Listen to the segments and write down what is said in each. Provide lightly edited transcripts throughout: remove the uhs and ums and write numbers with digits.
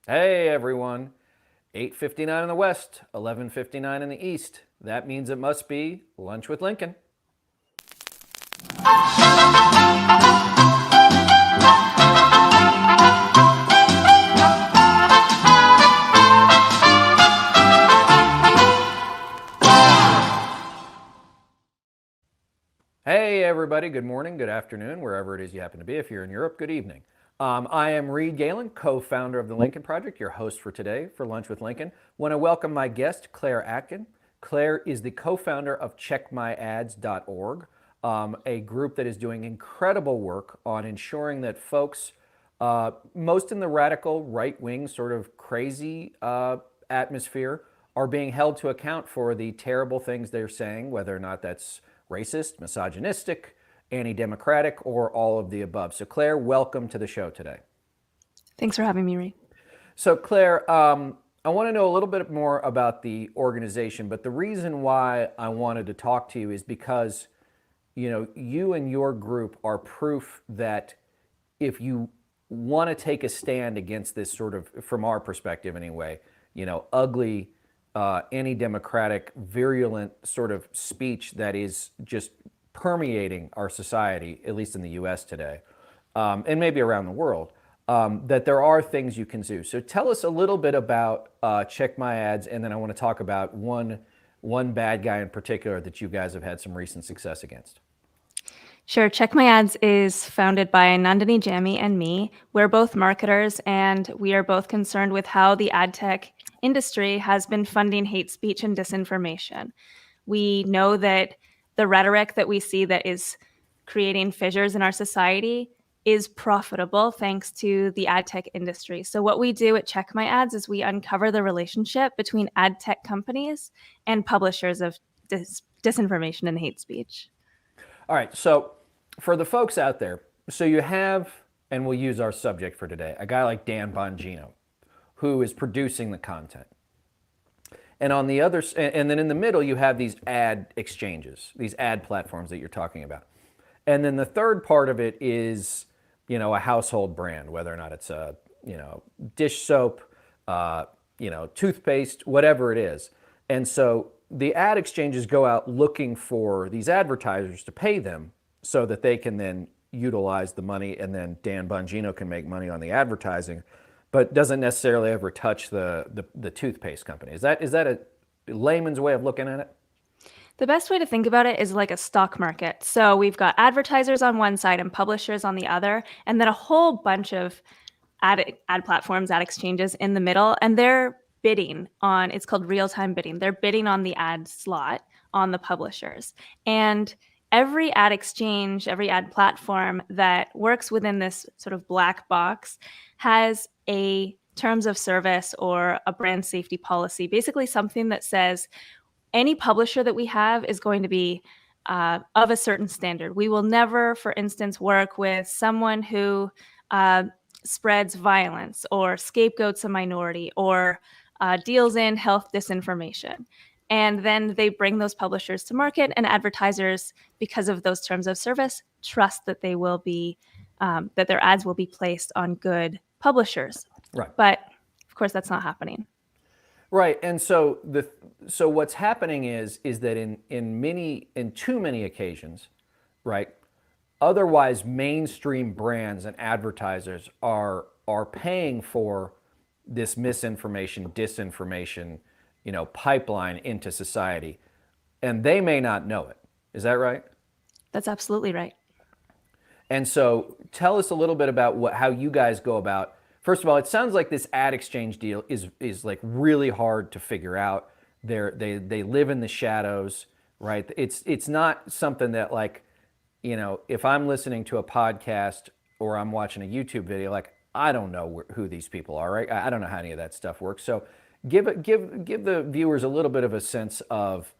Hey everyone, 8:59 in the west, 11:59 in the east. That means it must be Lunch with Lincoln. Hey everybody, good morning, good afternoon, wherever it is you happen to be. If you're in Europe, good evening. I am Reed Galen, co-founder of the Lincoln Project, your host for today for Lunch with Lincoln. Want to welcome my guest, Claire Atkin. Claire is the co-founder of checkmyads.org, a group that is doing incredible work on ensuring that folks, most in the radical right-wing sort of crazy atmosphere, are being held to account for the terrible things they're saying, whether or not that's racist, misogynistic, anti-democratic, or all of the above. So Claire, welcome to the show today. Thanks for having me, Reed. So Claire, I want to know a little bit more about the organization, but the reason why I wanted to talk to you is because, you and your group are proof that if you want to take a stand against this sort of, from our perspective anyway, ugly, anti-democratic, virulent sort of speech that is just permeating our society, at least in the U.S. today, and maybe around the world, that there are things you can do. So tell us a little bit about Check My Ads, and then I want to talk about one bad guy in particular that you guys have had some recent success against. Sure. Check My Ads is founded by Nandini Jammy and me. We're both marketers, and we are both concerned with how the ad tech industry has been funding hate speech and disinformation. We know that the rhetoric that we see that is creating fissures in our society is profitable thanks to the ad tech industry. So what we do at Check My Ads is we uncover the relationship between ad tech companies and publishers of disinformation and hate speech. All right, so for the folks out there, so you have, and we'll use our subject for today, a guy like Dan Bongino, who is producing the content. And on the other, and then in the middle, you have these ad exchanges, these ad platforms that you're talking about. And then the third part of it is, a household brand, whether or not it's a, dish soap, toothpaste, whatever it is. And so the ad exchanges go out looking for these advertisers to pay them so that they can then utilize the money, and then Dan Bongino can make money on the advertising, but doesn't necessarily ever touch the toothpaste company. Is that a layman's way of looking at it? The best way to think about it is like a stock market. So we've got advertisers on one side and publishers on the other, and then a whole bunch of ad platforms, ad exchanges in the middle, and they're bidding on, it's called real-time bidding. They're bidding on the ad slot on the publishers. And every ad exchange, every ad platform that works within this sort of black box has a terms of service or a brand safety policy, basically something that says any publisher that we have is going to be of a certain standard. We will never, for instance, work with someone who spreads violence or scapegoats a minority or deals in health disinformation. And then they bring those publishers to market, and advertisers, because of those terms of service, trust that they will be, that their ads will be placed on good publishers. Right. But of course, that's not happening. Right, and so what's happening is that in too many occasions, right, otherwise mainstream brands and advertisers are paying for this misinformation, disinformation, pipeline into society, and they may not know it. Is that right? That's absolutely right. And so tell us a little bit about how you guys go about. First of all, it sounds like this ad exchange deal is like really hard to figure out. They live in the shadows, right? It's not something that, like, if I'm listening to a podcast or I'm watching a YouTube video, like, I don't know who these people are, right? I don't know how any of that stuff works. So give the viewers a little bit of a sense of,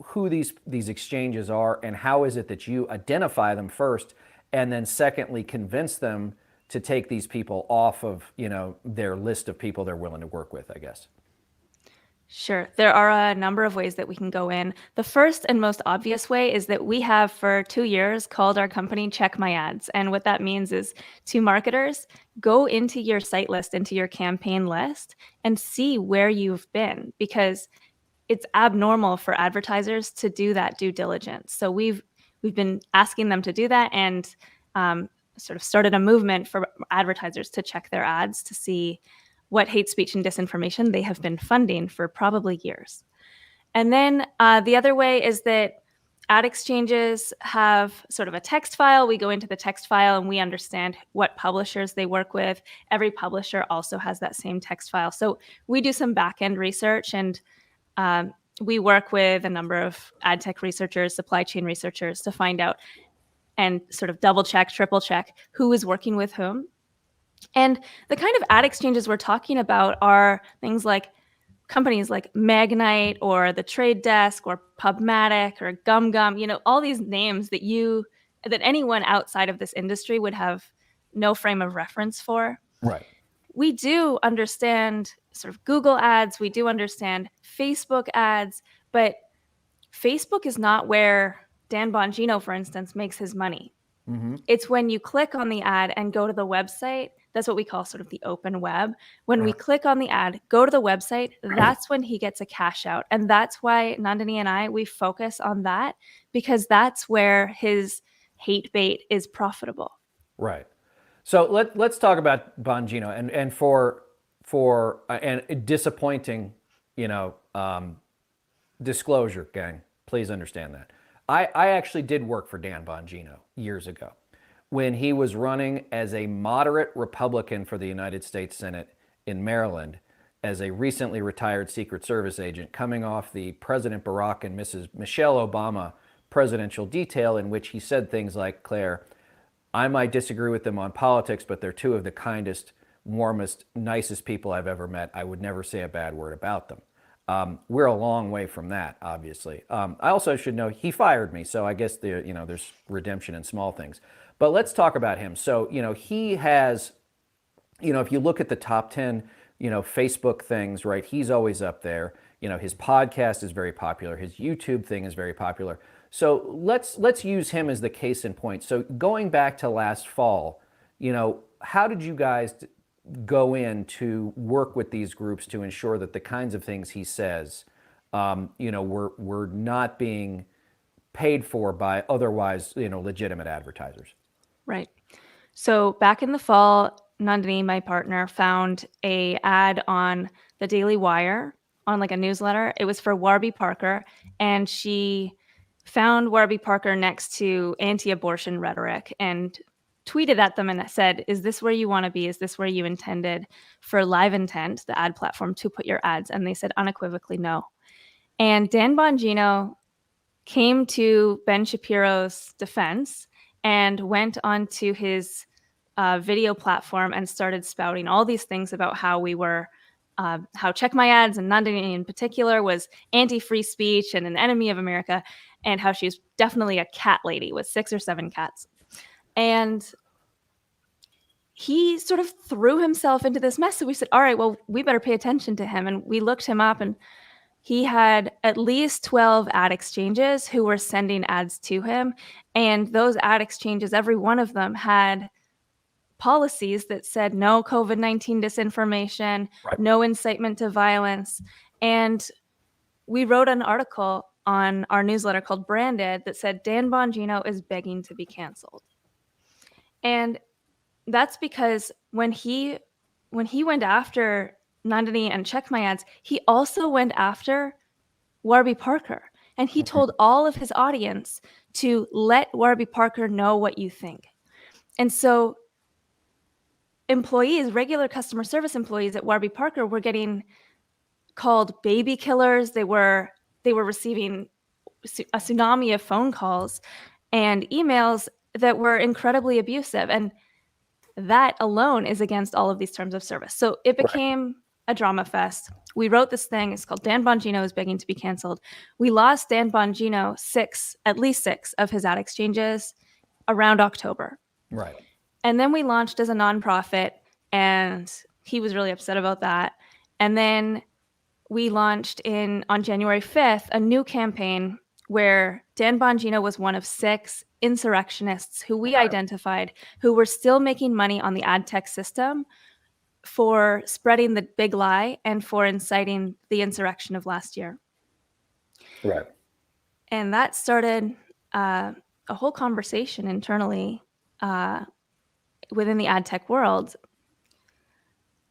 who these exchanges are, and how is it that you identify them first, and then secondly, convince them to take these people off of, their list of people they're willing to work with, I guess. Sure. There are a number of ways that we can go in. The first and most obvious way is that we have for 2 years called our company Check My Ads. And what that means is, to marketers, go into your site list, into your campaign list, and see where you've been, because it's abnormal for advertisers to do that due diligence. So we've been asking them to do that, and sort of started a movement for advertisers to check their ads to see what hate speech and disinformation they have been funding for probably years. And then the other way is that ad exchanges have sort of a text file. We go into the text file and we understand what publishers they work with. Every publisher also has that same text file. So we do some back-end research, and we work with a number of ad tech researchers, supply chain researchers, to find out and sort of double check, triple check who is working with whom. And the kind of ad exchanges we're talking about are things like companies like Magnite or the Trade Desk or Pubmatic or GumGum, all these names that anyone outside of this industry would have no frame of reference for. Right. We do understand sort of Google ads, we do understand Facebook ads, but Facebook is not where Dan Bongino, for instance, makes his money. Mm-hmm. It's when you click on the ad and go to the website. That's what we call sort of the open web. When we click on the ad, go to the website, that's when he gets a cash out. And that's why Nandini and we focus on that, because that's where his hate bait is profitable. Right. So let's talk about Bongino and for and disappointing, disclosure, gang. Please understand that. I actually did work for Dan Bongino years ago when he was running as a moderate Republican for the United States Senate in Maryland as a recently retired Secret Service agent, coming off the President Barack and Mrs. Michelle Obama presidential detail, in which he said things like, Claire, I might disagree with them on politics, but they're two of the kindest, warmest, nicest people I've ever met. I would never say a bad word about them. We're a long way from that, obviously. I also should know he fired me, so I guess there's redemption in small things. But let's talk about him. So he has, if you look at the top 10, Facebook things, right? He's always up there. His podcast is very popular. His YouTube thing is very popular. So let's use him as the case in point. So going back to last fall, how did you guys go in to work with these groups to ensure that the kinds of things he says, were not being paid for by otherwise, legitimate advertisers? Right. So back in the fall, Nandini, my partner, found a ad on the Daily Wire, on like a newsletter. It was for Warby Parker, and she found Warby Parker next to anti-abortion rhetoric and tweeted at them and said, is this where you want to be? Is this where you intended for Live Intent, the ad platform, to put your ads? And they said unequivocally no. And Dan Bongino came to Ben Shapiro's defense and went onto his video platform and started spouting all these things about how we were, how Check My Ads, and Nandini in particular, was anti-free speech and an enemy of America, and how she's definitely a cat lady with 6 or 7 cats. And he sort of threw himself into this mess. So we said, all right, well, we better pay attention to him. And we looked him up, and he had at least 12 ad exchanges who were sending ads to him. And those ad exchanges, every one of them had policies that said no COVID-19 disinformation, Right. no incitement to violence. And we wrote an article on our newsletter called Branded that said Dan Bongino is begging to be canceled. And that's because when he went after Nandini and Check My Ads, he also went after Warby Parker. And he told all of his audience to let Warby Parker know what you think. And so employees, regular customer service employees at Warby Parker, were getting called baby killers. They were receiving a tsunami of phone calls and emails that were incredibly abusive. And that alone is against all of these terms of service. So it became a drama fest. We wrote this thing. It's called Dan Bongino is begging to be canceled. We lost Dan Bongino at least six of his ad exchanges around October. Right. And then we launched as a nonprofit, and he was really upset about that. And then we launched on January 5th a new campaign where Dan Bongino was one of 6 insurrectionists who we identified who were still making money on the ad tech system for spreading the big lie and for inciting the insurrection of last year. Right. And that started a whole conversation internally within the ad tech world.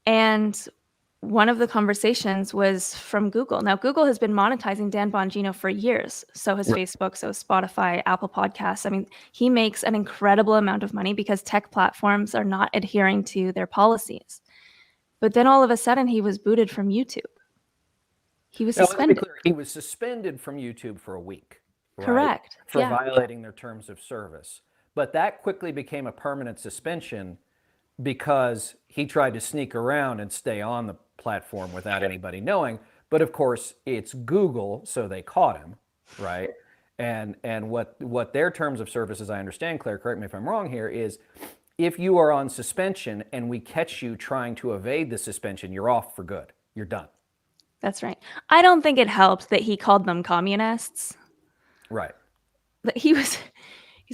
And one of the conversations was from Google. Now, Google has been monetizing Dan Bongino for years. So has Facebook, so has Spotify, Apple Podcasts. I mean, he makes an incredible amount of money because tech platforms are not adhering to their policies. But then all of a sudden, he was booted from YouTube. He was suspended. Let's be clear, he was suspended from YouTube for a week. Right? Correct. For violating their terms of service. But that quickly became a permanent suspension because he tried to sneak around and stay on the platform without anybody knowing. But of course, it's Google, so they caught him, right? And what their terms of service, as I understand, Claire, correct me if I'm wrong here, is if you are on suspension and we catch you trying to evade the suspension, you're off for good. You're done. That's right. I don't think it helped that he called them communists. Right. But he's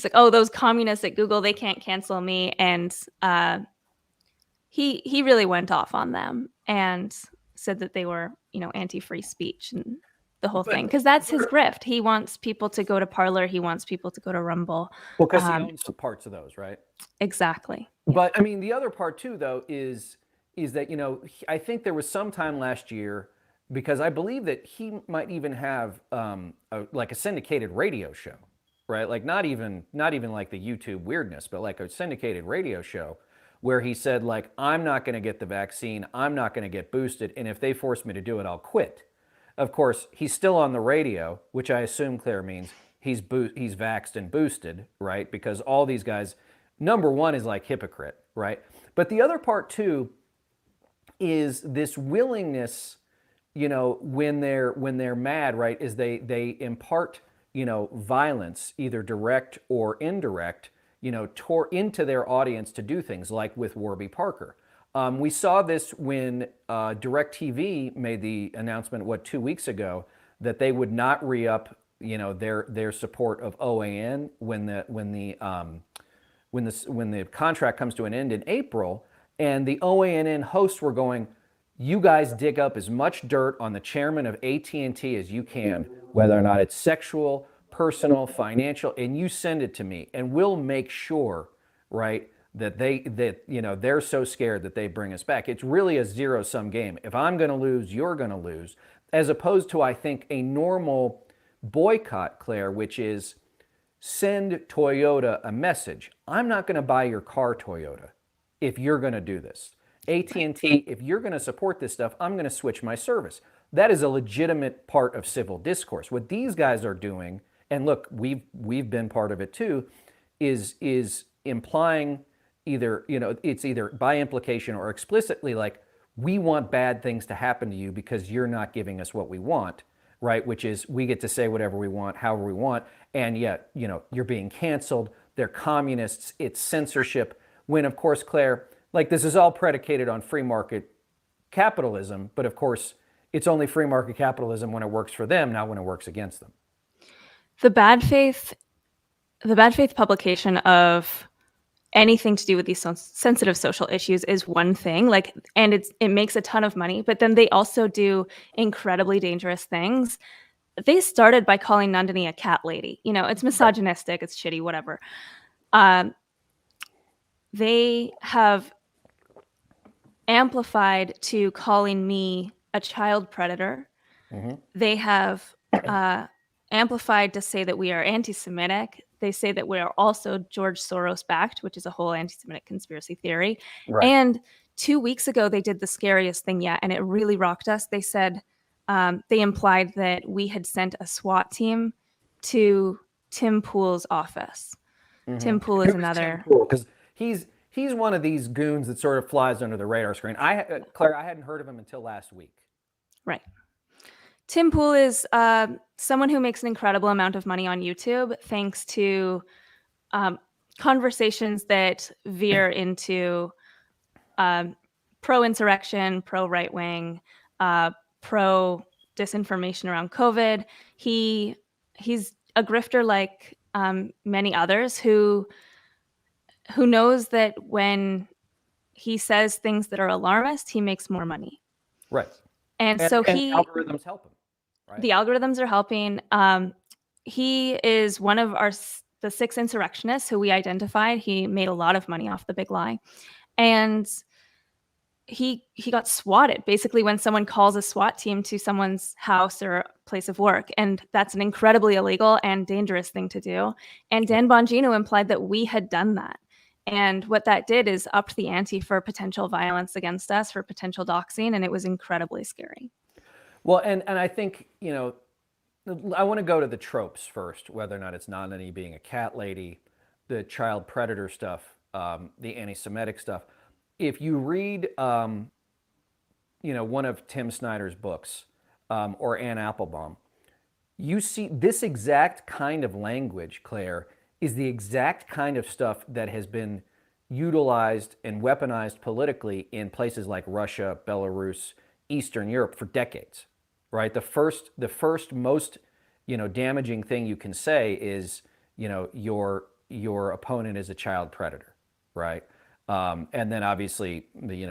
like, oh, those communists at Google, they can't cancel me. And he really went off on them and said that they were, anti-free speech and the whole thing. Because that's his grift. He wants people to go to Parler. He wants people to go to Rumble. Well, because he owns the parts of those, right? Exactly. But I mean, the other part too, though, is that, I think there was some time last year, because I believe that he might even have like a syndicated radio show, right? Like not even like the YouTube weirdness, but like a syndicated radio show where he said, like, I'm not going to get the vaccine, I'm not going to get boosted, and if they force me to do it, I'll quit. Of course, he's still on the radio, which I assume, Claire, means he's vaxxed and boosted, right? Because all these guys, number one is like hypocrite, right? But the other part too is this willingness, when they're mad, right, is they impart, violence, either direct or indirect, into their audience to do things like with Warby Parker. We saw this when DirecTV made the announcement, 2 weeks ago, that they would not re-up, their support of OAN when the contract comes to an end in April, and the OANN hosts were going, you guys dig up as much dirt on the chairman of AT&T as you can, whether or not it's sexual, personal, financial, and you send it to me, and we'll make sure, right, that they're so scared that they bring us back. It's really a zero-sum game. If I'm going to lose, you're going to lose, as opposed to, I think, a normal boycott, Claire, which is send Toyota a message. I'm not going to buy your car, Toyota, if you're going to do this. AT&T, if you're going to support this stuff, I'm going to switch my service. That is a legitimate part of civil discourse. What these guys are doing, and look, we've been part of it too, is implying either, it's either by implication or explicitly like, we want bad things to happen to you because you're not giving us what we want, right? Which is we get to say whatever we want, however we want, and yet, you're being canceled. They're communists. It's censorship. When, of course, Claire, like this is all predicated on free market capitalism, but of course, it's only free market capitalism when it works for them, not when it works against them. The bad faith publication of anything to do with these sensitive social issues is one thing, and it makes a ton of money, but then they also do incredibly dangerous things. They started by calling Nandini a cat lady. It's misogynistic, it's shitty, whatever. They have amplified to calling me a child predator. Mm-hmm. They have amplified to say that we are anti-Semitic. They say that we are also George Soros backed, which is a whole anti-Semitic conspiracy theory. Right. And 2 weeks ago, they did the scariest thing yet, and it really rocked us. They said, they implied that we had sent a SWAT team to Tim Pool's office. Mm-hmm. Tim Pool is another... Because he's one of these goons that sort of flies under the radar screen. Claire, I hadn't heard of him until last week. Right. Tim Pool is someone who makes an incredible amount of money on YouTube thanks to conversations that veer into pro-insurrection, pro-right-wing, pro disinformation around COVID. He's a grifter like many others who knows that when he says things that are alarmist, he makes more money. Right. And so And algorithms help him, right? The algorithms are helping. He is one of the 6 insurrectionists who we identified. He made a lot of money off the big lie. And he got swatted basically when someone calls a SWAT team to someone's house or place of work, and that's an incredibly illegal and dangerous thing to do. And Dan Bongino implied that we had done that, and what that did is upped the ante for potential violence against us, for potential doxing, and it was incredibly scary. Well, and I think, you know, I want to go to the tropes first, whether or not it's Nandini being a cat lady, the child predator stuff, the anti-Semitic stuff. If you read, you know, one of Tim Snyder's books or Ann Applebaum, you see this exact kind of language, Claire, is the exact kind of stuff that has been utilized and weaponized politically in places like Russia, Belarus, Eastern Europe for decades, right? The first most, you know, damaging thing you can say is, you know, your opponent is a child predator, right? And then obviously the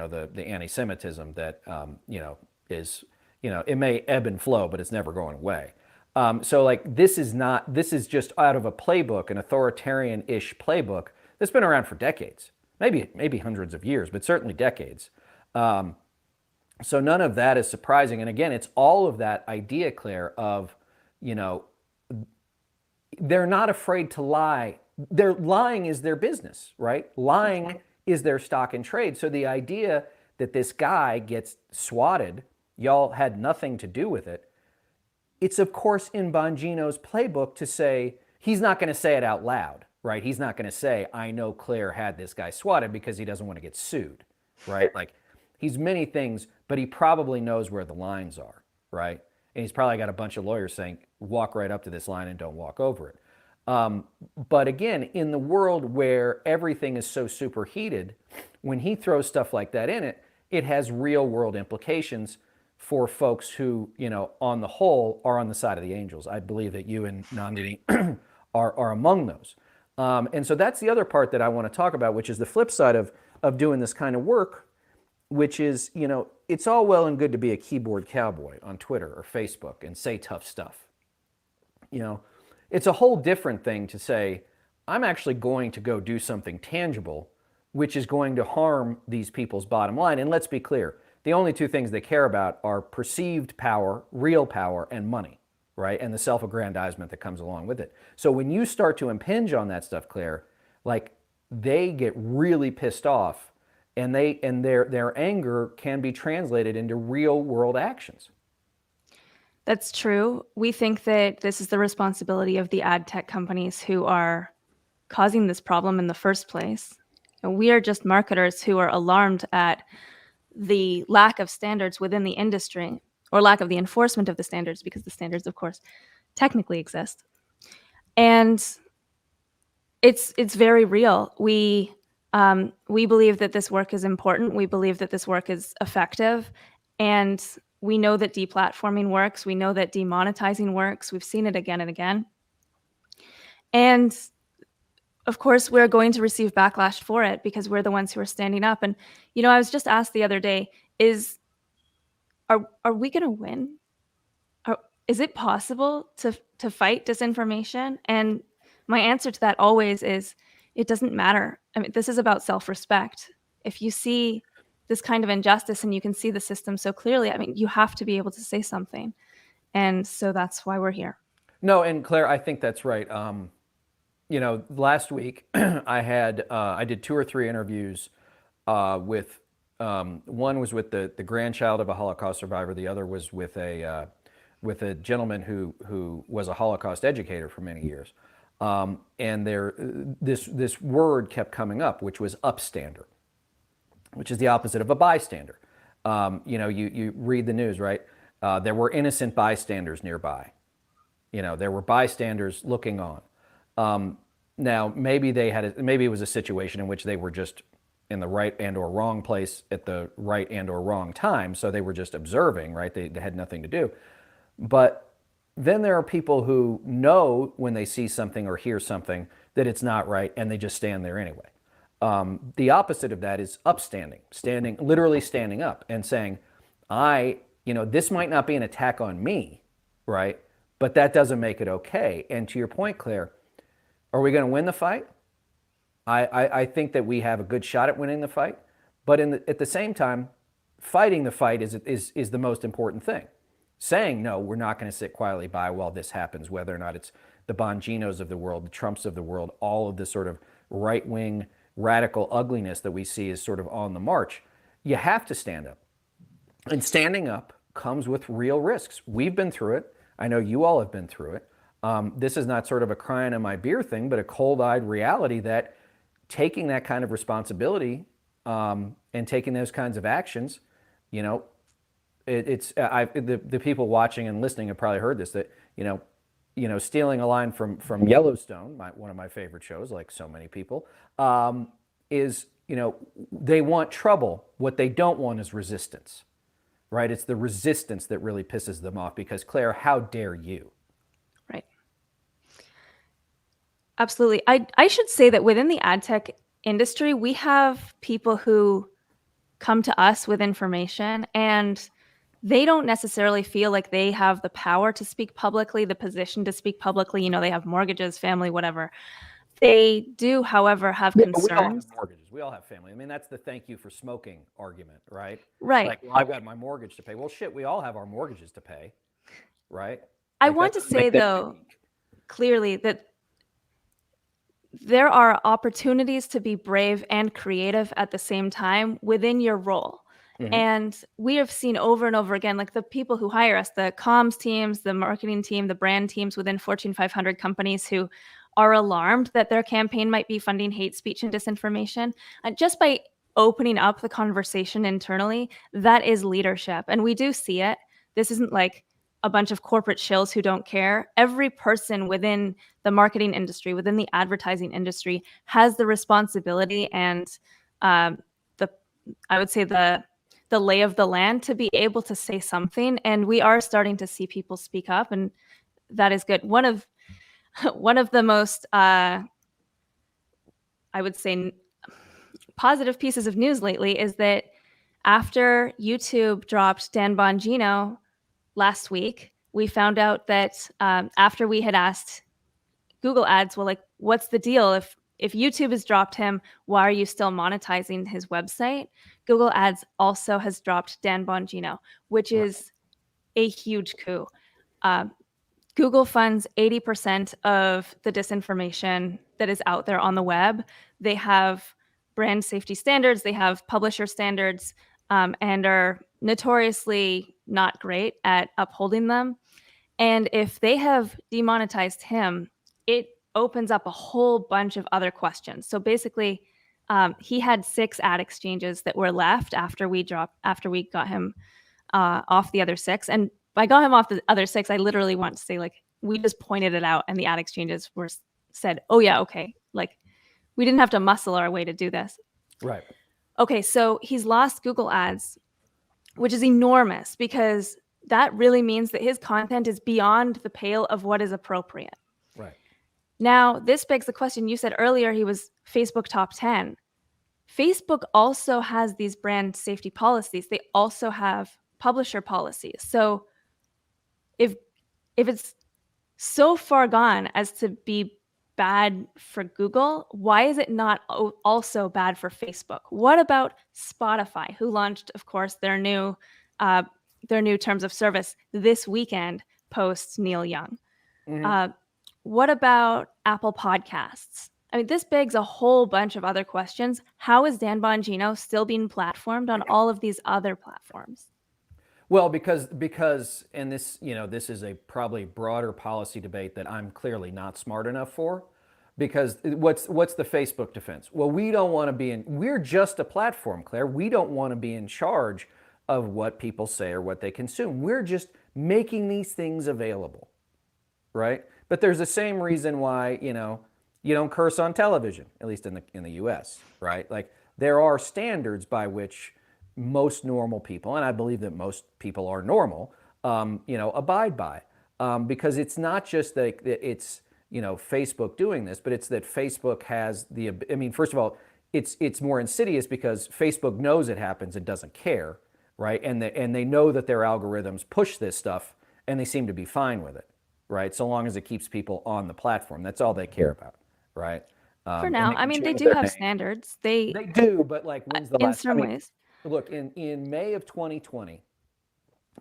anti-Semitism that you know is, you know, it may ebb and flow, but it's never going away. So like this is just out of a playbook, an authoritarian-ish playbook that's been around for decades, maybe hundreds of years, but certainly decades. So none of that is surprising. And again, it's all of that idea, Claire, of, you know, they're not afraid to lie. They're lying is their business, right? Lying is their stock in trade. So the idea that this guy gets swatted, y'all had nothing to do with it. It's of course in Bongino's playbook to say, he's not going to say it out loud, right? He's not going to say, I know Claire had this guy swatted, because he doesn't want to get sued, right? Like, he's many things, but he probably knows where the lines are, right? And he's probably got a bunch of lawyers saying, walk right up to this line and don't walk over it. But again, in the world where everything is so superheated, when he throws stuff like that in it, it has real world implications for folks who, you know, on the whole are on the side of the angels. I believe that you and Nandini are among those. And so that's the other part that I want to talk about, which is the flip side of doing this kind of work, which is, you know, it's all well and good to be a keyboard cowboy on Twitter or Facebook and say tough stuff. You know, it's a whole different thing to say, I'm actually going to go do something tangible, which is going to harm these people's bottom line. And let's be clear, the only two things they care about are perceived power, real power, and money, right? And the self-aggrandizement that comes along with it. So when you start to impinge on that stuff, Claire, like, they get really pissed off, and their anger can be translated into real world actions. That's true. We think that this is the responsibility of the ad tech companies who are causing this problem in the first place. And we are just marketers who are alarmed at the lack of standards within the industry, or lack of the enforcement of the standards, because the standards, of course, technically exist. And it's very real. We believe that this work is important. We believe that this work is effective. And we know that deplatforming works. We know that demonetizing works. We've seen it again and again. And of course, we're going to receive backlash for it because we're the ones who are standing up. And, you know, I was just asked the other day, are we going to win? Is it possible to fight disinformation? And my answer to that always is, it doesn't matter. I mean, this is about self-respect. If you see this kind of injustice and you can see the system so clearly, I mean, you have to be able to say something. And so that's why we're here. No, and Claire, I think that's right. You know, last week I did 2 or 3 interviews with, one was with the grandchild of a Holocaust survivor. The other was with a gentleman who was a Holocaust educator for many years. And this word kept coming up, which was upstander, which is the opposite of a bystander. You know, you read the news, right? There were innocent bystanders nearby. You know, there were bystanders looking on. Now, maybe it was a situation in which they were just in the right and or wrong place at the right and or wrong time. So they were just observing, right? They had nothing to do. But then there are people who know when they see something or hear something that it's not right, and they just stand there anyway. The opposite of that is upstanding, literally standing up and saying, this might not be an attack on me, right? But that doesn't make it okay. And to your point, Claire, are we going to win the fight? I think that we have a good shot at winning the fight. But at the same time, fighting the fight is the most important thing. Saying, no, we're not going to sit quietly by while this happens, whether or not it's the Bonginos of the world, the Trumps of the world, all of this sort of right-wing radical ugliness that we see is sort of on the march. You have to stand up. And standing up comes with real risks. We've been through it. I know you all have been through it. This is not sort of a crying in my beer thing, but a cold-eyed reality that taking that kind of responsibility and taking those kinds of actions, the people watching and listening have probably heard this, that, stealing a line from Yellowstone, one of my favorite shows, like so many people, is, they want trouble. What they don't want is resistance, right? It's the resistance that really pisses them off because, Claire, how dare you? Right. Absolutely. I should say that within the ad tech industry, we have people who come to us with information and they don't necessarily feel like they have the power to speak publicly, the position to speak publicly. They have mortgages, family, whatever. They do, however, have concerns. We all have mortgages. We all have family. I mean, that's the thank you for smoking argument, right? Right. Like, well, I've got my mortgage to pay. Well, shit, we all have our mortgages to pay, right? I want to say, though, clearly that there are opportunities to be brave and creative at the same time within your role. Mm-hmm. And we have seen over and over again, like the people who hire us, the comms teams, the marketing team, the brand teams within Fortune 500 companies who are alarmed that their campaign might be funding hate speech and disinformation. Just by opening up the conversation internally, that is leadership. And we do see it. This isn't like a bunch of corporate shills who don't care. Every person within the marketing industry, within the advertising industry, has the responsibility and I would say the lay of the land to be able to say something. And we are starting to see people speak up, and that is good. One of the most, I would say, positive pieces of news lately is that after YouTube dropped Dan Bongino last week, we found out that after we had asked Google Ads, well, like, what's the deal? If YouTube has dropped him, why are you still monetizing his website? Google Ads also has dropped Dan Bongino, which is a huge coup. Google funds 80% of the disinformation that is out there on the web. They have brand safety standards, they have publisher standards, and are notoriously not great at upholding them. And if they have demonetized him, it opens up a whole bunch of other questions. So basically, he had 6 ad exchanges that were left after we got him off the other 6. And by got him off the other 6, I literally want to say, like, we just pointed it out and the ad exchanges were said, oh yeah, okay. Like, we didn't have to muscle our way to do this. Right. Okay, so he's lost Google Ads, which is enormous because that really means that his content is beyond the pale of what is appropriate. Right. Now, this begs the question, you said earlier he was Facebook top 10. Facebook also has these brand safety policies. They also have publisher policies. So if it's so far gone as to be bad for Google, why is it not also bad for Facebook? What about Spotify, who launched, of course, their new terms of service this weekend post Neil Young? Mm-hmm. What about Apple Podcasts? I mean, this begs a whole bunch of other questions. How is Dan Bongino still being platformed on all of these other platforms? Well, because and this, this is a probably broader policy debate that I'm clearly not smart enough for. Because what's the Facebook defense? Well, we don't want to we're just a platform, Claire. We don't want to be in charge of what people say or what they consume. We're just making these things available, right? But there's the same reason why, you don't curse on television, at least in the US, right? Like, there are standards by which most normal people, and I believe that most people are normal, abide by. Because it's not just that it's, Facebook doing this, but it's that Facebook has first of all, it's more insidious because Facebook knows it happens and doesn't care, right? And they know that their algorithms push this stuff, and they seem to be fine with it, right? So long as it keeps people on the platform, that's all they care about, right? For And now, they I can mean, they change do their have name. standards. They do, but like, when's the In last? some ways. Look, in May of 2020,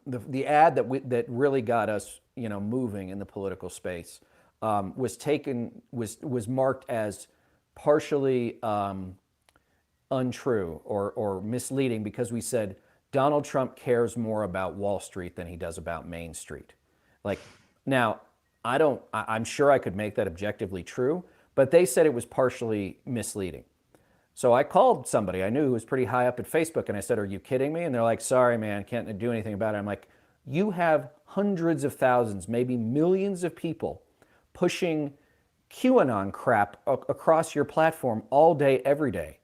the ad that really got us, moving in the political space, was marked as partially untrue or misleading because we said Donald Trump cares more about Wall Street than he does about Main Street. Like, now, I'm sure I could make that objectively true, but they said it was partially misleading. So I called somebody I knew who was pretty high up at Facebook, and I said, "Are you kidding me?" And they're like, "Sorry, man, can't do anything about it." I'm like, "You have hundreds of thousands, maybe millions of people pushing QAnon crap across your platform all day, every day,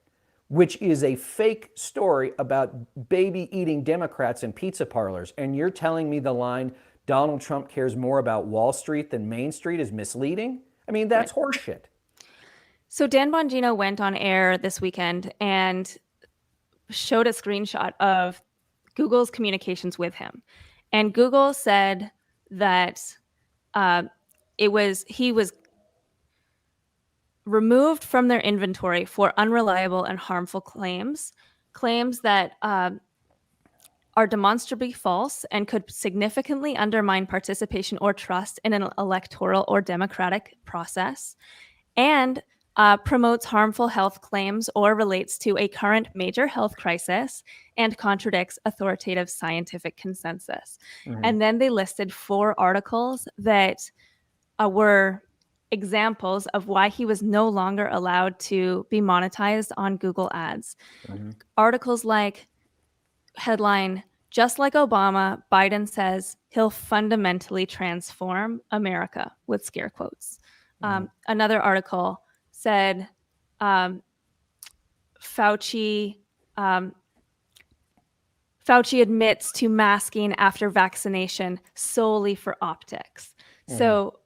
which is a fake story about baby eating Democrats in pizza parlors. And you're telling me the line, Donald Trump cares more about Wall Street than Main Street, is misleading? I mean, that's horseshit." So Dan Bongino went on air this weekend and showed a screenshot of Google's communications with him. And Google said that he was removed from their inventory for unreliable and harmful claims that are demonstrably false and could significantly undermine participation or trust in an electoral or democratic process, and promotes harmful health claims or relates to a current major health crisis and contradicts authoritative scientific consensus. And then they listed 4 articles that were examples of why he was no longer allowed to be monetized on Google Ads. Articles like, headline, "Just like Obama, Biden says he'll fundamentally transform America," with scare quotes. Another article said, Fauci admits to masking after vaccination solely for optics. So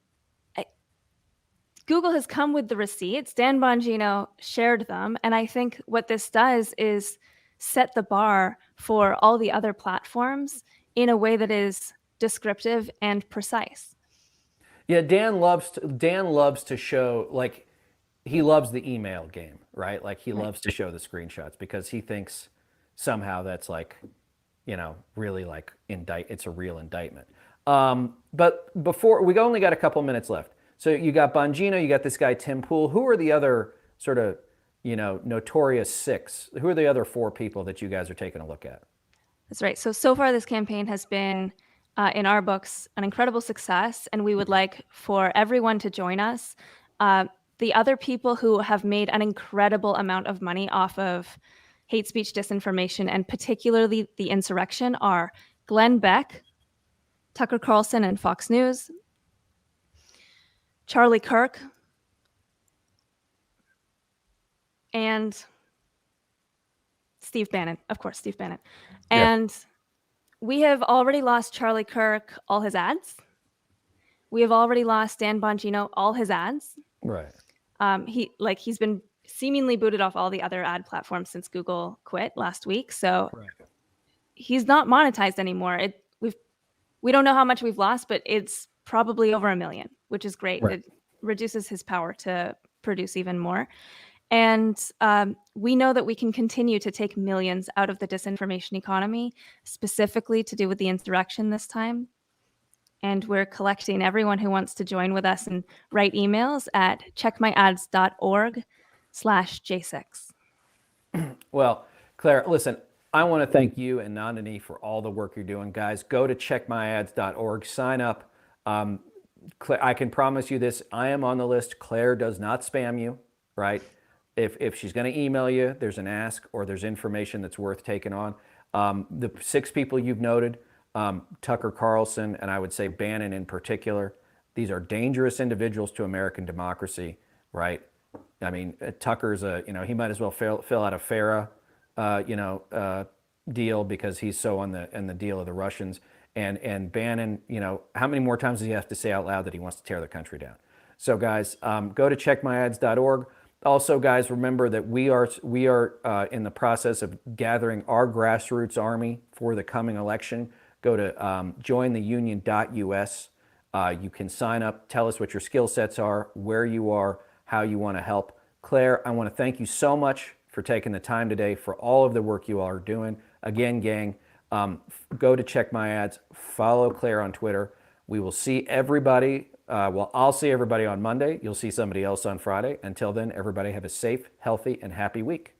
Google has come with the receipts. Dan Bongino shared them. And I think what this does is set the bar for all the other platforms in a way that is descriptive and precise. Yeah, Dan loves to show, like, he loves the email game, right? Like, he loves to show the screenshots because he thinks somehow that's like, really like it's a real indictment. But before, we only got a couple minutes left. So you got Bongino, you got this guy Tim Pool. Who are the other sort of, notorious 6? Who are the other 4 people that you guys are taking a look at? That's right. So far, this campaign has been, in our books, an incredible success, and we would like for everyone to join us. The other people who have made an incredible amount of money off of hate speech, disinformation, and particularly the insurrection are Glenn Beck, Tucker Carlson and Fox News, Charlie Kirk, and Steve Bannon, of course, Steve Bannon. And we have already lost Charlie Kirk all his ads. We have already lost Dan Bongino all his ads. Right. He's been seemingly booted off all the other ad platforms since Google quit last week. So he's not monetized anymore. We don't know how much we've lost, but it's probably over 1 million, which is great. It reduces his power to produce even more. And we know that we can continue to take millions out of the disinformation economy, specifically to do with the insurrection this time. And we're collecting everyone who wants to join with us and write emails at checkmyads.org/J6. Well, Claire, listen, I want to thank you and Nandini for all the work you're doing. Guys, go to checkmyads.org, sign up. Claire, I can promise you this, I am on the list. Claire does not spam you, right? If she's going to email you, there's an ask or there's information that's worth taking on. The 6 people you've noted, Tucker Carlson, and I would say Bannon in particular, these are dangerous individuals to American democracy, right? I mean, Tucker's he might as well fill out a FARA, deal because he's so in the deal of the Russians. And Bannon, how many more times does he have to say out loud that he wants to tear the country down? So guys, go to checkmyads.org. Also, guys, remember that we are in the process of gathering our grassroots army for the coming election. Go to jointheunion.us. You can sign up, tell us what your skill sets are, where you are, how you want to help. Claire, I want to thank you so much for taking the time today, for all of the work you all are doing. Again, gang, go to Check My Ads, follow Claire on Twitter. We will see everybody. I'll see everybody on Monday. You'll see somebody else on Friday. Until then, everybody have a safe, healthy, and happy week.